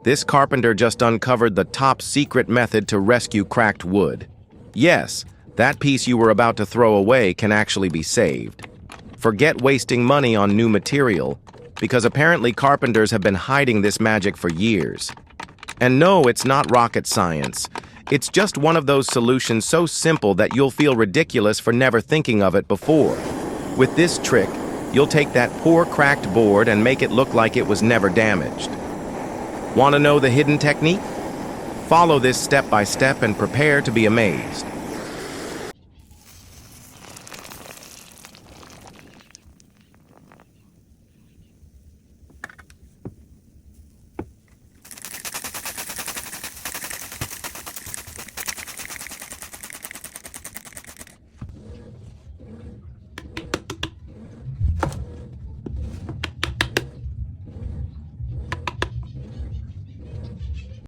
This carpenter just uncovered the top secret method to rescue cracked wood. Yes, that piece you were about to throw away can actually be saved. Forget wasting money on new material, because apparently carpenters have been hiding this magic for years. And no, it's not rocket science. It's just one of those solutions so simple that you'll feel ridiculous for never thinking of it before. With this trick, you'll take that poor cracked board and make it look like it was never damaged. Want to know the hidden technique? Follow this step by step and prepare to be amazed.